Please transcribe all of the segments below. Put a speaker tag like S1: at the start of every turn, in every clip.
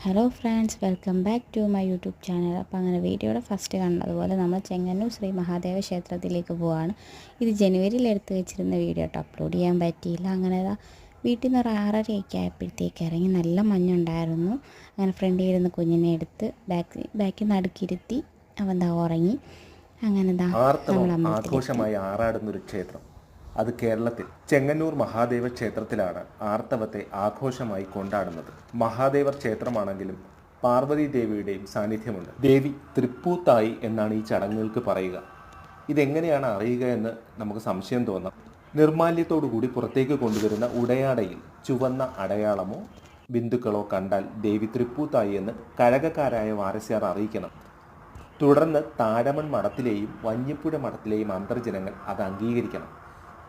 S1: Hello friends, welcome back to my YouTube channel. അപ്പോൾ അങ്ങനെ വീഡിയോയുടെ ഫസ്റ്റ് കണ്ടതുപോലെ നമ്മൾ ചെങ്ങന്നൂർ ശ്രീ മഹാദേവ ക്ഷേത്രത്തിലേക്ക് പോവുകയാണ്. ഇത് ജനുവരിയിൽ എടുത്ത് വെച്ചിരുന്ന വീഡിയോ കേട്ടോ, അപ്ലോഡ് ചെയ്യാൻ പറ്റിയില്ല. അങ്ങനെ വീട്ടിൽ നിന്ന് ഒരു 6:30 ആയപ്പോഴത്തേക്ക് ഇറങ്ങി. നല്ല മഞ്ഞുണ്ടായിരുന്നു. അങ്ങനെ ഫ്രണ്ടിൽ ഇരുന്ന് കുഞ്ഞിനെ എടുത്ത് ബാക്കിൽ നടുക്കിരുത്തി അവൻ ഉറങ്ങി. അങ്ങനെ നമ്മൾ
S2: ആഘോഷമായി ആറാടുന്നൊരു ക്ഷേത്രം, അത് കേരളത്തിൽ ചെങ്ങന്നൂർ മഹാദേവ ക്ഷേത്രത്തിലാണ് ആർത്തവത്തെ ആഘോഷമായി കൊണ്ടാടുന്നത്. മഹാദേവർ ക്ഷേത്രമാണെങ്കിലും പാർവതി ദേവിയുടെയും സാന്നിധ്യമുണ്ട്. ദേവി തൃപ്പൂത്തായി എന്നാണ് ഈ ചടങ്ങുകൾക്ക് പറയുക. ഇതെങ്ങനെയാണ് അറിയുക എന്ന് നമുക്ക് സംശയം തോന്നാം. നിർമാല്യത്തോടുകൂടി പുറത്തേക്ക് കൊണ്ടുവരുന്ന ഉടയാടയിൽ ചുവന്ന അടയാളമോ ബിന്ദുക്കളോ കണ്ടാൽ ദേവി തൃപ്പൂത്തായി എന്ന് കഴകക്കാരായ വാരസ്യാർ അറിയിക്കണം. തുടർന്ന് താഴമൺ മഠത്തിലെയും വഞ്ഞിപ്പുഴ മഠത്തിലെയും അന്തർജനങ്ങൾ അത് അംഗീകരിക്കണം.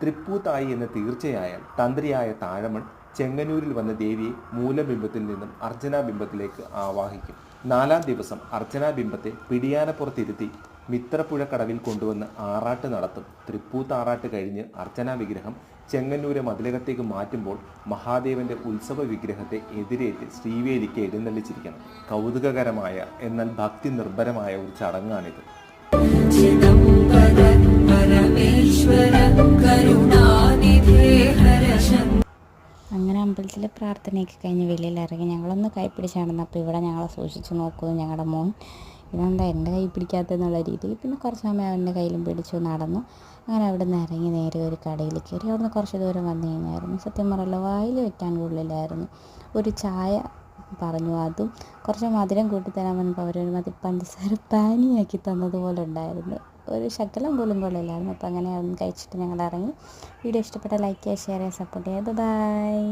S2: തൃപ്പൂത്തായി എന്ന് തീർച്ചയായാൽ തന്ത്രിയായ താഴമൺ ചെങ്ങന്നൂരിൽ വന്ന ദേവിയെ മൂലബിംബത്തിൽ നിന്നും അർച്ചനാബിംബത്തിലേക്ക് ആവാഹിക്കും. 4-ാം ദിവസം അർച്ചനാബിംബത്തെ പിടിയാനപ്പുറത്തിരുത്തി മിത്രപ്പുഴ കടവിൽ കൊണ്ടുവന്ന് ആറാട്ട് നടത്തും. തൃപ്പൂത്താറാട്ട് കഴിഞ്ഞ് അർച്ചനാ വിഗ്രഹം ചെങ്ങന്നൂരെ മതിലകത്തേക്ക് മാറ്റുമ്പോൾ മഹാദേവന്റെ ഉത്സവ വിഗ്രഹത്തെ എതിരേറ്റ് ശ്രീവേലിക്ക് എഴുന്നള്ളിച്ചിരിക്കണം. കൗതുകകരമായ എന്നാൽ ഭക്തി നിർഭരമായ ഒരു ചടങ്ങാണിത്.
S1: അങ്ങനെ അമ്പലത്തിലെ പ്രാർത്ഥനയൊക്കെ കഴിഞ്ഞ് വെളിയിലിറങ്ങി ഞങ്ങളൊന്ന് കൈ പിടിച്ച് നടന്നപ്പോൾ ഇവിടെ ഞങ്ങളെ സൂക്ഷിച്ച് നോക്കുന്നു ഞങ്ങളുടെ മോൻ. ഇതെന്താ എൻ്റെ കൈ പിടിക്കാത്തെന്നുള്ള രീതിയിൽ. പിന്നെ കുറച്ച് സമയം അവൻ്റെ കയ്യിലും പിടിച്ചു നടന്നു. അങ്ങനെ അവിടെ നിന്ന് ഇറങ്ങി നേരെ ഒരു കടയിൽ കയറി. അവിടെ നിന്ന് കുറച്ച് ദൂരം വന്നു കഴിഞ്ഞായിരുന്നു. സത്യം പറയല്ലോ, വായിൽ വെക്കാൻ കൊള്ളില്ലായിരുന്നു. ഒരു ചായ പറഞ്ഞു, അതും കുറച്ച് മധുരം കൂട്ടിത്തരാൻ വന്നപ്പോൾ അവരൊരു പഞ്ചസാര പാനിയാക്കി തന്നതുപോലെ ഉണ്ടായിരുന്നു. ഒരു ശകലം പോലും കൊള്ളില്ലായിരുന്നു. അപ്പോൾ അങ്ങനെ അതൊന്നും കഴിച്ചിട്ട് ഞങ്ങൾ ഇറങ്ങി. വീഡിയോ ഇഷ്ടപ്പെട്ട ലൈക്ക് ചെയ്യുക, ഷെയർ ചെയ്യുക, സപ്പോർട്ട് ചെയ്യുക. ബൈ.